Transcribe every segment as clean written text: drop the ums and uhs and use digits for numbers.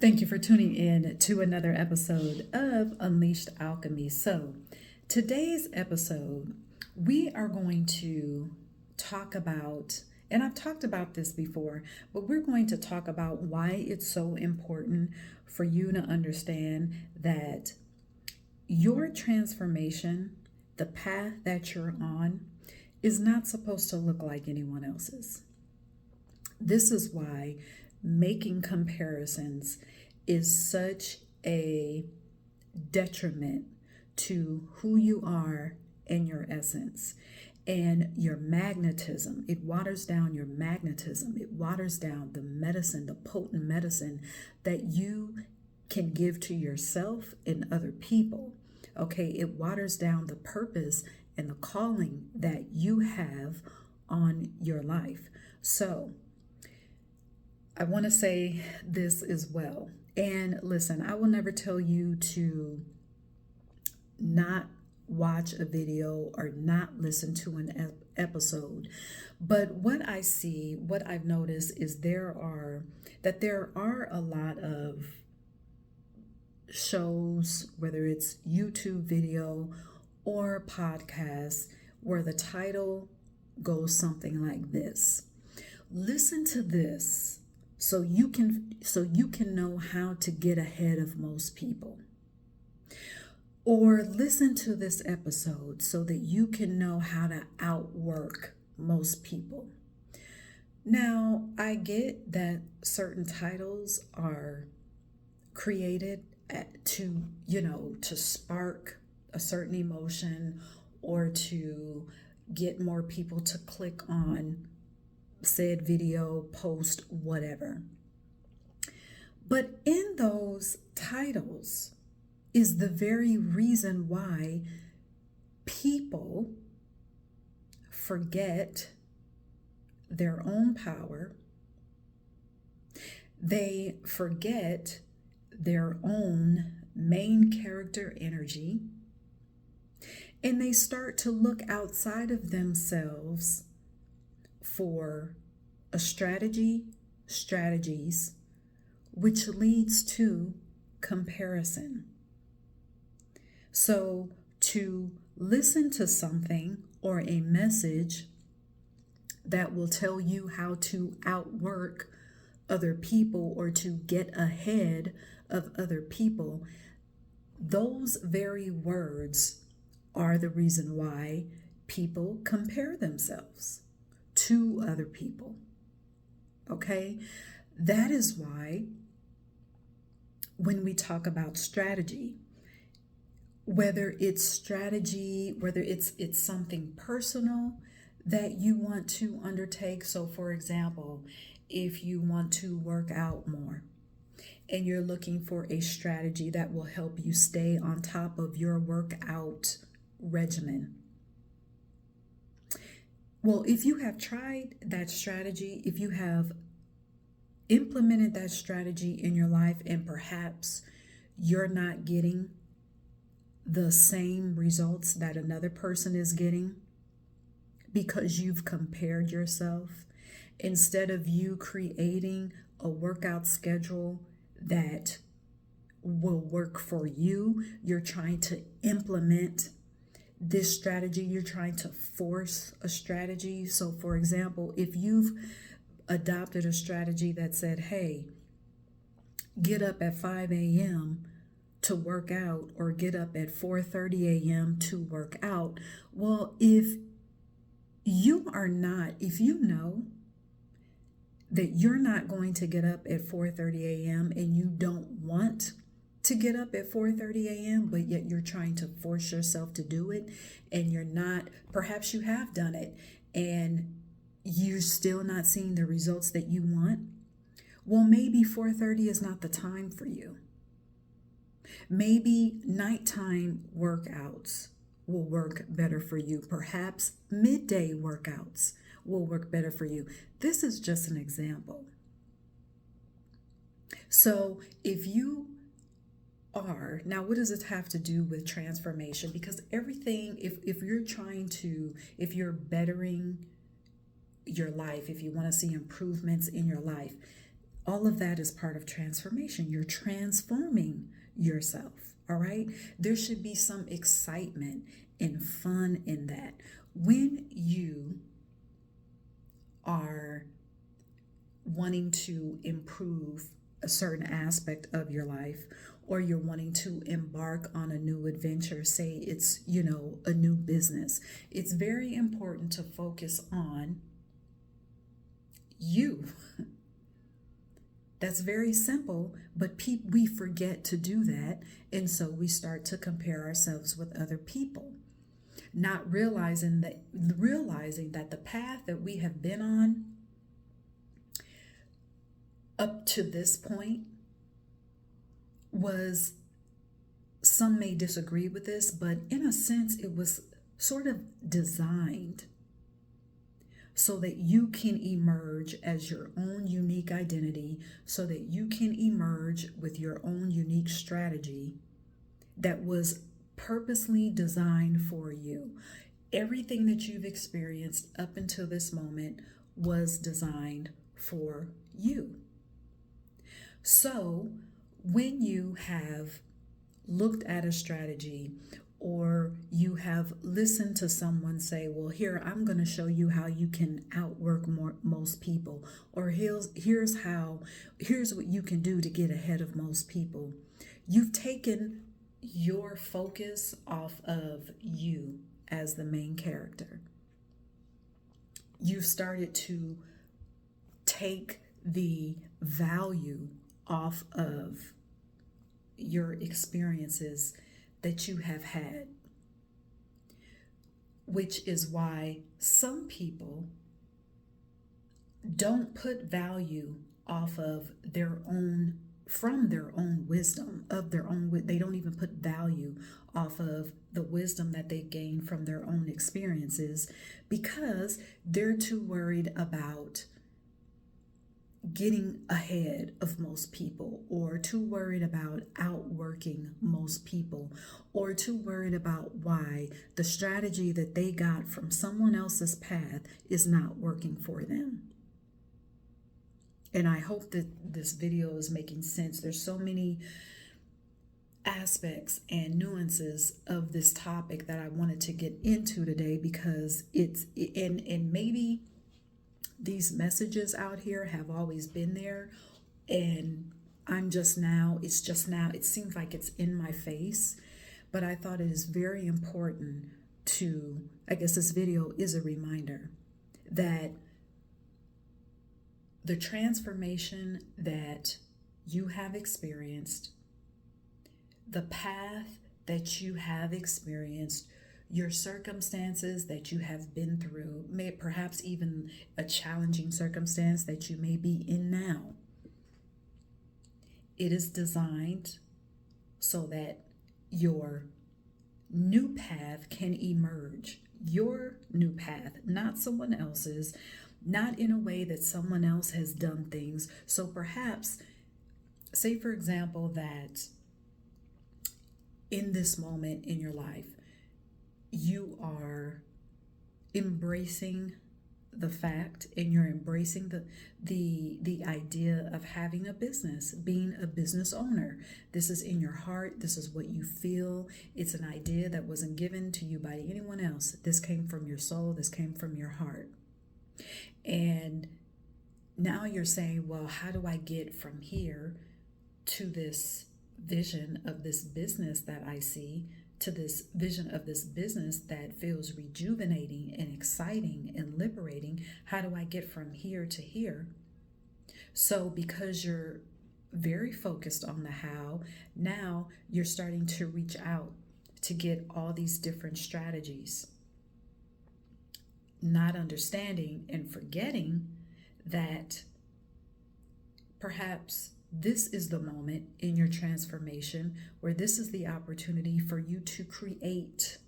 Thank you for tuning in to another episode of Unleashed Alchemy. So, today's episode, we are going to talk about, and I've talked about this before, but we're going to talk about why it's so important for you to understand that your transformation, the path that you're on, is not supposed to look like anyone else's. This is why making comparisons is such a detriment to who you are and your essence and your magnetism. It waters down your magnetism. It waters down the medicine, the potent medicine that you can give to yourself and other people. Okay, it waters down the purpose and the calling that you have on your life. So, I want to say this as well. And listen, I will never tell you to not watch a video or not listen to an episode. But what I see, what I've noticed is there are a lot of shows, whether it's YouTube video or podcasts, where the title goes something like this. Listen to this. So you can know how to get ahead of most people. Or listen to this episode so that you can know how to outwork most people. Now, I get that certain titles are created to spark a certain emotion or to get more people to click on said video, post, whatever. But in those titles is the very reason why people forget their own power. They forget their own main character energy, and they start to look outside of themselves for a strategies, which leads to comparison. So to listen to something or a message that will tell you how to outwork other people or to get ahead of other people, those very words are the reason why people compare themselves to other people. Okay? That is why when we talk about strategy, whether it's something personal that you want to undertake. So for example, if you want to work out more and you're looking for a strategy that will help you stay on top of your workout regimen. Well, if you have tried that strategy, if you have implemented that strategy in your life and perhaps you're not getting the same results that another person is getting because you've compared yourself, instead of you creating a workout schedule that will work for you, you're trying to implement this strategy, you're trying to force a strategy. So for example, if you've adopted a strategy that said, hey, get up at 5 a.m. to work out or get up at 4:30 a.m. to work out. Well, if you know that you're not going to get up at 4:30 a.m. and you don't want to get up at 4:30 a.m., but yet you're trying to force yourself to do it, and you're not, perhaps you have done it and you're still not seeing the results that you want. Well, maybe 4:30 is not the time for you. Maybe nighttime workouts will work better for you. Perhaps midday workouts will work better for you. This is just an example. So if you are, now what does it have to do with transformation? Because everything, if you're bettering your life, if you want to see improvements in your life, All of that is part of transformation. You're transforming yourself, all right? There should be some excitement and fun in that. When you are wanting to improve a certain aspect of your life, or you're wanting to embark on a new adventure, say it's, a new business, it's very important to focus on you. That's very simple, but we forget to do that. And so we start to compare ourselves with other people, not realizing that the path that we have been on up to this point was, some may disagree with this, but in a sense, it was sort of designed so that you can emerge as your own unique identity, so that you can emerge with your own unique strategy that was purposely designed for you. Everything that you've experienced up until this moment was designed for you. So when you have looked at a strategy, or you have listened to someone say, well, here, I'm going to show you how you can outwork most people, or here's what you can do to get ahead of most people. You've taken your focus off of you as the main character. You've started to take the value off of your experiences that you have had, which is why some people don't put value off of from their own wisdom, they don't even put value off of the wisdom that they gain from their own experiences, because they're too worried about getting ahead of most people, or too worried about outworking most people, or too worried about why the strategy that they got from someone else's path is not working for them. And I hope that this video is making sense. There's so many aspects and nuances of this topic that I wanted to get into today, because and maybe these messages out here have always been there, and it seems like it's in my face, but I thought it is very important I guess this video is a reminder that the transformation that you have experienced, the path that you have experienced, your circumstances that you have been through, perhaps even a challenging circumstance that you may be in now, it is designed so that your new path can emerge. Your new path, not someone else's, not in a way that someone else has done things. So perhaps, say for example, that in this moment in your life, you are embracing the fact, and you're embracing the idea of having a business, being a business owner. This is in your heart. This is what you feel. It's an idea that wasn't given to you by anyone else. This came from your soul. This came from your heart. And now you're saying, well, how do I get from here to this vision of this business that I see, to this vision of this business that feels rejuvenating and exciting and liberating? How do I get from here to here? So because you're very focused on the how, now you're starting to reach out to get all these different strategies, not understanding and forgetting that perhaps this is the moment in your transformation where this is the opportunity for you to create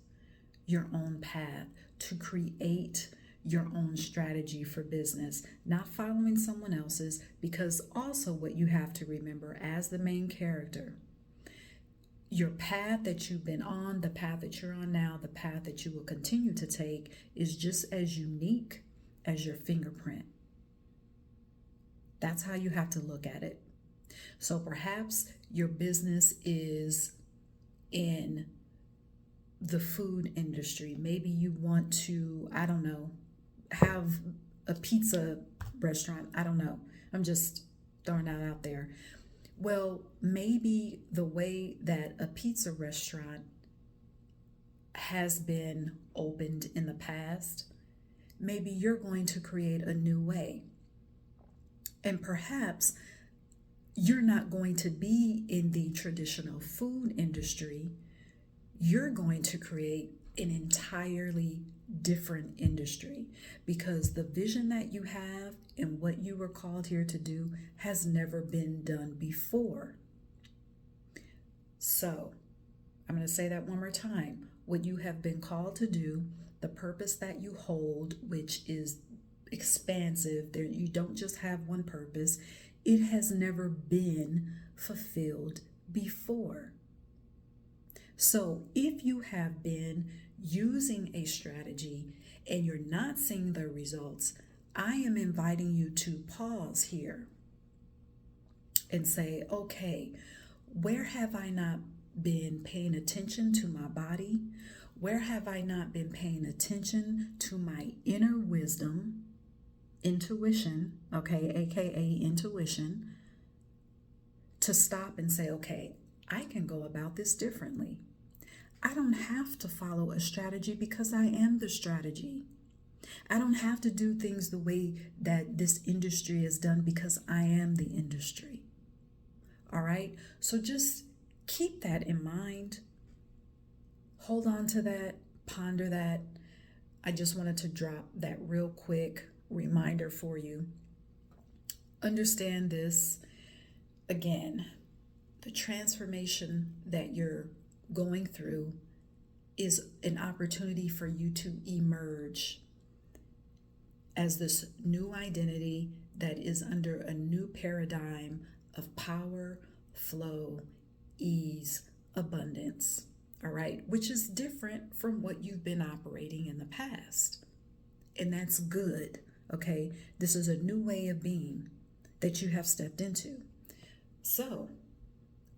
your own path, to create your own strategy for business, not following someone else's. Because also what you have to remember as the main character, your path that you've been on, the path that you're on now, the path that you will continue to take is just as unique as your fingerprint. That's how you have to look at it. So perhaps your business is in the food industry. Maybe you want to, I don't know, have a pizza restaurant. I don't know. I'm just throwing that out there. Well, maybe the way that a pizza restaurant has been opened in the past, maybe you're going to create a new way. And perhaps you're not going to be in the traditional food industry. You're going to create an entirely different industry because the vision that you have and what you were called here to do has never been done before. So, I'm going to say that one more time. What you have been called to do, the purpose that you hold, which is expansive, there you don't just have one purpose, it has never been fulfilled before. So if you have been using a strategy and you're not seeing the results, I am inviting you to pause here and say, okay, where have I not been paying attention to my body? Where have I not been paying attention to my inner wisdom, intuition, okay, aka intuition, to stop and say, okay, I can go about this differently. I don't have to follow a strategy because I am the strategy. I don't have to do things the way that this industry is done because I am the industry. All right? So just keep that in mind. Hold on to that, ponder that. I just wanted to drop that real quick reminder for you. Understand this. Again, the transformation that you're going through is an opportunity for you to emerge as this new identity that is under a new paradigm of power, flow, ease, abundance, all right, which is different from what you've been operating in the past. And that's good, okay? This is a new way of being that you have stepped into. So,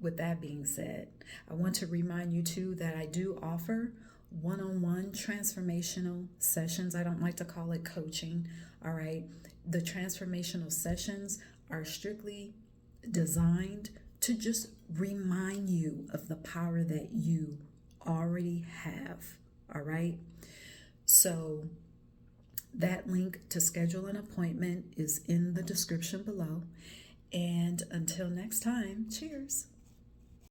with that being said, I want to remind you too that I do offer one-on-one transformational sessions. I don't like to call it coaching, all right? The transformational sessions are strictly designed to just remind you of the power that you already have, all right? So that link to schedule an appointment is in the description below. And until next time, cheers.